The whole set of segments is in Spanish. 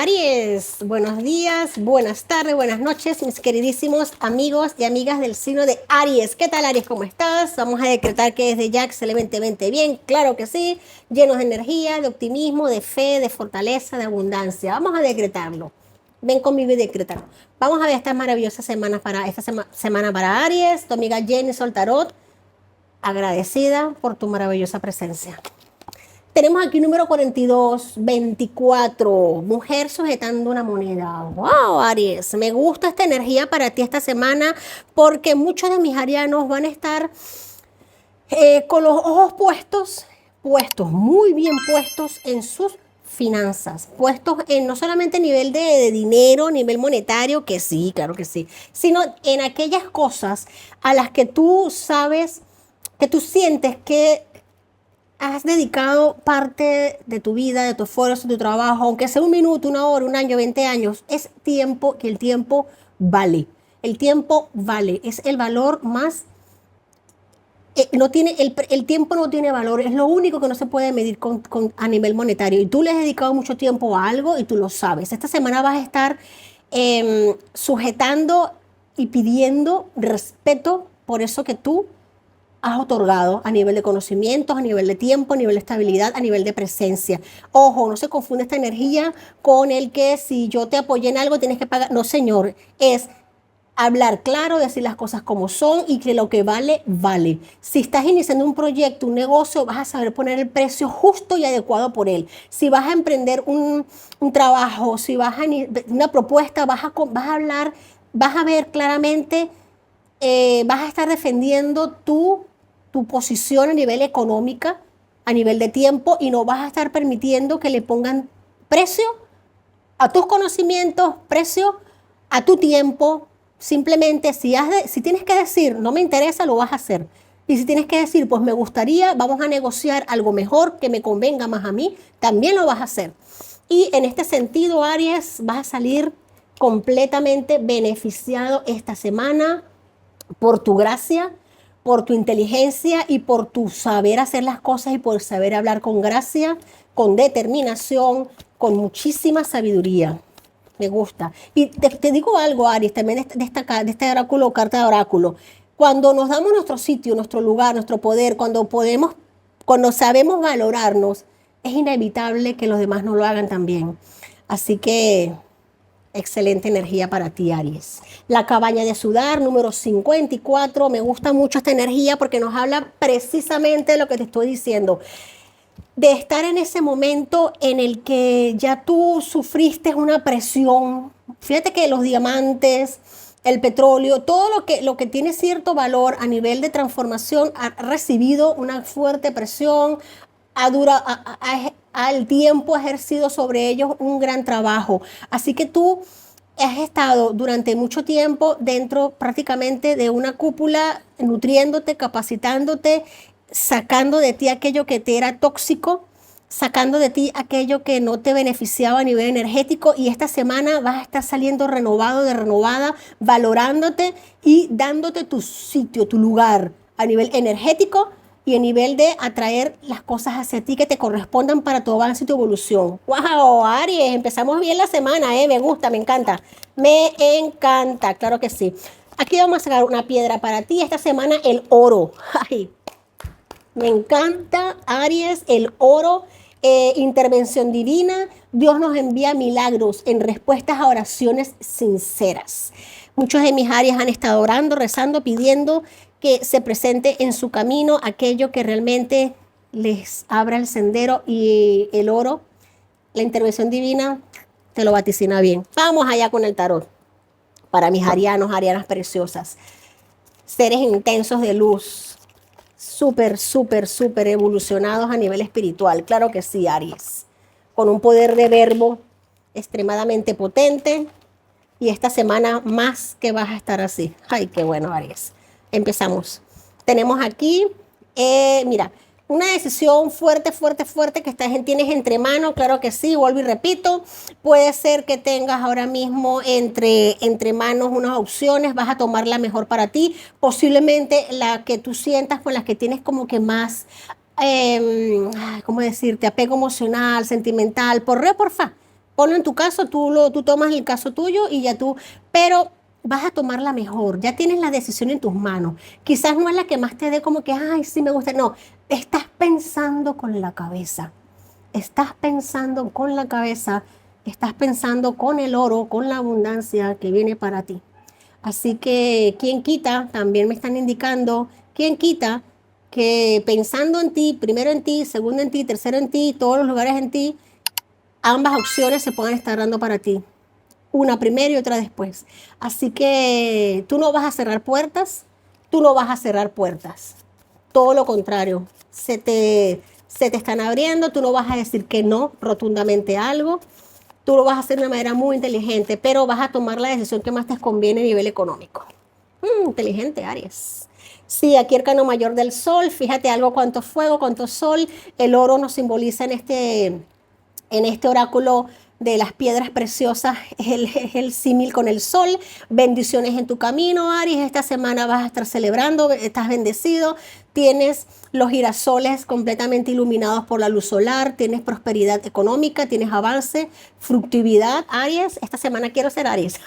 Aries, buenos días, buenas tardes, buenas noches, mis queridísimos amigos y amigas del signo de Aries. ¿Qué tal, Aries? ¿Cómo estás? Vamos a decretar que desde ya excelentemente bien, claro que sí, llenos de energía, de optimismo, de fe, de fortaleza, de abundancia. Vamos a decretarlo. Ven conmigo y decretar. Vamos a ver esta maravillosa semana para semana para Aries. Tu amiga Jenny Soltarot, agradecida por tu maravillosa presencia. Tenemos aquí número 42, 24, mujer sujetando una moneda. Wow, Aries, me gusta esta energía para ti esta semana porque muchos de mis arianos van a estar con los ojos puestos, muy bien puestos en sus finanzas, puestos en no solamente nivel de dinero, nivel monetario, que sí, claro que sí, sino en aquellas cosas a las que tú sabes, que tú sientes que has dedicado parte de tu vida, de tu esfuerzo, de tu trabajo, aunque sea un minuto, una hora, un año, 20 años, es tiempo que el tiempo vale. El tiempo vale, es el valor más, no tiene, el tiempo no tiene valor, es lo único que no se puede medir a nivel monetario. Y tú le has dedicado mucho tiempo a algo y tú lo sabes. Esta semana vas a estar sujetando y pidiendo respeto por eso que tú has otorgado a nivel de conocimientos, a nivel de tiempo, a nivel de estabilidad, a nivel de presencia. Ojo, no se confunde esta energía con el que si yo te apoyé en algo tienes que pagar. No, señor, es hablar claro, decir las cosas como son y que lo que vale, vale. Si estás iniciando un proyecto, un negocio, vas a saber poner el precio justo y adecuado por él. Si vas a emprender un trabajo, si vas a una propuesta, vas a hablar, vas a ver claramente, vas a estar defendiendo tu posición a nivel económica, a nivel de tiempo, y no vas a estar permitiendo que le pongan precio a tus conocimientos, precio a tu tiempo. Simplemente si tienes que decir, no me interesa, lo vas a hacer. Y si tienes que decir, pues me gustaría, vamos a negociar algo mejor que me convenga más a mí, también lo vas a hacer. Y en este sentido, Aries, vas a salir completamente beneficiado esta semana por tu gracia, por tu inteligencia y por tu saber hacer las cosas y por saber hablar con gracia, con determinación, con muchísima sabiduría. Me gusta. Y te digo algo, Aries, también de este oráculo, carta de oráculo. Cuando nos damos nuestro sitio, nuestro lugar, nuestro poder, cuando sabemos valorarnos, es inevitable que los demás no lo hagan también. Así que excelente energía para ti, Aries. La cabaña de sudar, número 54. Me gusta mucho esta energía porque nos habla precisamente de lo que te estoy diciendo. De estar en ese momento en el que ya tú sufriste una presión. Fíjate que los diamantes, el petróleo, todo lo que tiene cierto valor a nivel de transformación ha recibido una fuerte presión, al tiempo ha ejercido sobre ellos un gran trabajo. Así que tú has estado durante mucho tiempo dentro prácticamente de una cúpula, nutriéndote, capacitándote, sacando de ti aquello que te era tóxico, sacando de ti aquello que no te beneficiaba a nivel energético, y esta semana vas a estar saliendo renovado, de renovada, valorándote y dándote tu sitio, tu lugar a nivel energético y a nivel de atraer las cosas hacia ti que te correspondan para tu avance y tu evolución. ¡Wow, Aries! Empezamos bien la semana, ¿eh? Me gusta, me encanta. Me encanta, claro que sí. Aquí vamos a sacar una piedra para ti. Esta semana el oro. ¡Ay! Me encanta, Aries, el oro. Intervención divina. Dios nos envía milagros en respuestas a oraciones sinceras. Muchos de mis Aries han estado orando, rezando, pidiendo que se presente en su camino aquello que realmente les abra el sendero, y el oro, la intervención divina, te lo vaticina bien. Vamos allá con el tarot. Para mis arianos, arianas preciosas, seres intensos de luz, súper, súper, súper evolucionados a nivel espiritual. Claro que sí, Aries. Con un poder de verbo extremadamente potente. Y esta semana más que vas a estar así. Ay, qué bueno, Aries. Empezamos. Tenemos aquí, mira, una decisión fuerte, fuerte, fuerte que tienes entre manos. Claro que sí, vuelvo y repito. Puede ser que tengas ahora mismo entre manos unas opciones. Vas a tomar la mejor para ti. Posiblemente la que tú sientas, con las que tienes como que más, ¿cómo decirte? Apego emocional, sentimental, por re, porfa. Ponlo en tu caso, tú tomas el caso tuyo y ya tú, pero vas a tomar la mejor, ya tienes la decisión en tus manos. Quizás no es la que más te dé como que, ay, sí me gusta, no, estás pensando con la cabeza, estás pensando con la cabeza, estás pensando con el oro, con la abundancia que viene para ti. Así que, ¿quién quita? También me están indicando, ¿quién quita que pensando en ti, primero en ti, segundo en ti, tercero en ti, todos los lugares en ti, ambas opciones se puedan estar dando para ti? Una primero y otra después. Así que tú no vas a cerrar puertas, tú no vas a cerrar puertas. Todo lo contrario, se te están abriendo, tú no vas a decir que no rotundamente a algo, tú lo vas a hacer de una manera muy inteligente, pero vas a tomar la decisión que más te conviene a nivel económico. Inteligente, Aries. Sí, aquí el arcano mayor del sol, fíjate algo, cuánto fuego, cuánto sol, el oro nos simboliza en este oráculo de las piedras preciosas, es el símil con el sol. Bendiciones en tu camino, Aries. Esta semana vas a estar celebrando, estás bendecido. Tienes los girasoles completamente iluminados por la luz solar. Tienes prosperidad económica, tienes avance, fructividad, Aries. Esta semana quiero ser Aries.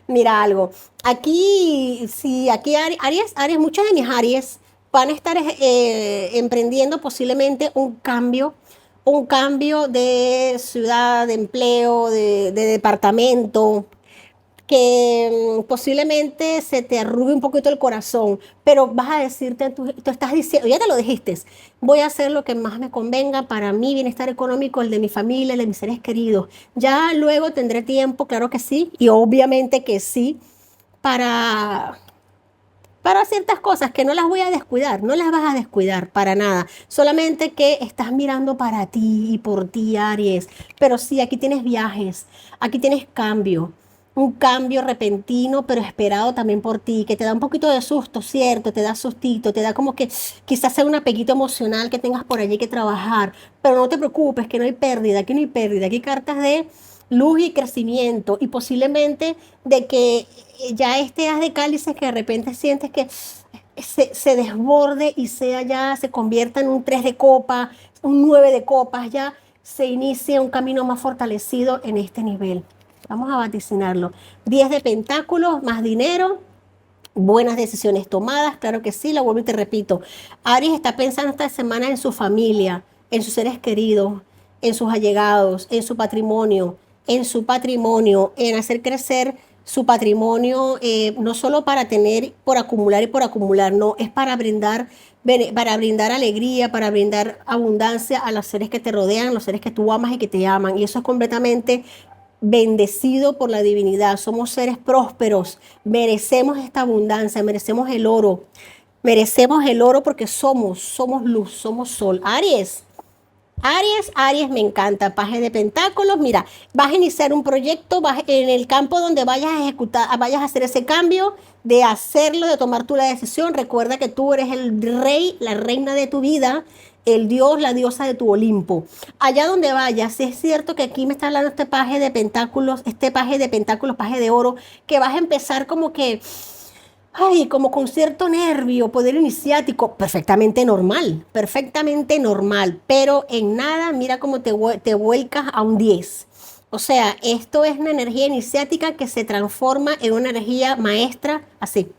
Mira algo. Aquí, sí, aquí Aries, muchos de mis Aries van a estar emprendiendo posiblemente un cambio de ciudad, de empleo, de departamento, que posiblemente se te arrugue un poquito el corazón, pero vas a decirte, tú estás diciendo, ya te lo dijiste, voy a hacer lo que más me convenga para mi bienestar económico, el de mi familia, el de mis seres queridos. Ya luego tendré tiempo, claro que sí, y obviamente que sí, para ciertas cosas que no las voy a descuidar, no las vas a descuidar para nada, solamente que estás mirando para ti y por ti, Aries. Pero sí, aquí tienes viajes, aquí tienes cambio, un cambio repentino, pero esperado también por ti, que te da un poquito de susto, ¿cierto? Te da sustito, te da como que quizás sea un apetito emocional que tengas por allí que trabajar, pero no te preocupes, que no hay pérdida, aquí no hay pérdida, aquí hay cartas de luz y crecimiento y posiblemente de que ya este haz de cálices que de repente sientes que se desborde y se convierta en un 3 de copa, un 9 de copas, ya se inicia un camino más fortalecido en este nivel. Vamos a vaticinarlo. 10 de pentáculos, más dinero, buenas decisiones tomadas, claro que sí, lo vuelvo y te repito. Aries está pensando esta semana en su familia, en sus seres queridos, en sus allegados, en su patrimonio, en hacer crecer su patrimonio, no solo para tener por acumular, no, es para brindar alegría, para brindar abundancia a los seres que te rodean, los seres que tú amas y que te aman. Y eso es completamente bendecido por la divinidad. Somos seres prósperos, merecemos esta abundancia, merecemos el oro porque somos luz, somos sol. Aries, me encanta. Paje de pentáculos, mira, vas a iniciar un proyecto, vas en el campo donde vayas a ejecutar, vayas a hacer ese cambio, de hacerlo, de tomar tú la decisión. Recuerda que tú eres el rey, la reina de tu vida, el dios, la diosa de tu Olimpo. Allá donde vayas, es cierto que aquí me está hablando este paje de pentáculos, paje de oro, que vas a empezar como que ay, como con cierto nervio, poder iniciático, perfectamente normal, pero en nada, mira cómo te vuelcas a un 10. O sea, esto es una energía iniciática que se transforma en una energía maestra así.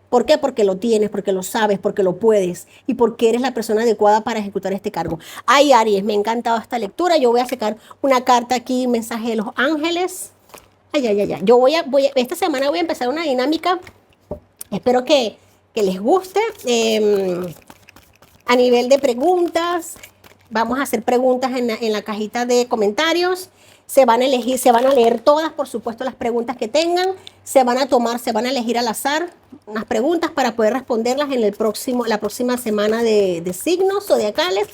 ¿Por qué? Porque lo tienes, porque lo sabes, porque lo puedes y porque eres la persona adecuada para ejecutar este cargo. Ay, Aries, me ha encantado esta lectura. Yo voy a sacar una carta aquí, mensaje de los ángeles. Ay, ay, ay, ay. Esta semana voy a empezar una dinámica. Espero que les guste. A nivel de preguntas, vamos a hacer preguntas en la cajita de comentarios. Se van a leer todas, por supuesto, las preguntas que tengan. Se van a elegir al azar unas preguntas para poder responderlas en la próxima semana de signos zodiacales.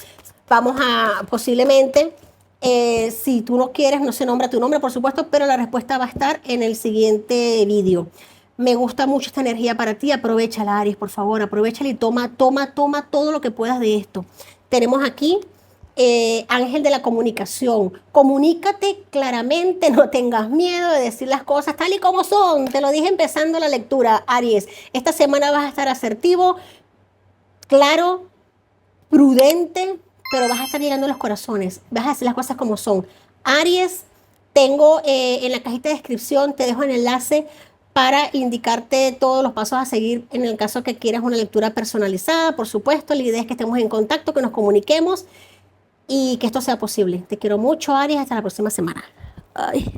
Vamos a posiblemente, si tú no quieres, no se nombra tu nombre, por supuesto, pero la respuesta va a estar en el siguiente vídeo. Me gusta mucho esta energía para ti. Aprovechala, Aries, por favor. Aprovechala y toma todo lo que puedas de esto. Tenemos aquí ángel de la comunicación. Comunícate claramente, no tengas miedo de decir las cosas tal y como son. Te lo dije empezando la lectura, Aries. Esta semana vas a estar asertivo, claro, prudente, pero vas a estar llegando a los corazones. Vas a decir las cosas como son. Aries, tengo en la cajita de descripción, te dejo el enlace para indicarte todos los pasos a seguir en el caso que quieras una lectura personalizada. Por supuesto, la idea es que estemos en contacto, que nos comuniquemos y que esto sea posible. Te quiero mucho, Aries. Hasta la próxima semana. Ay.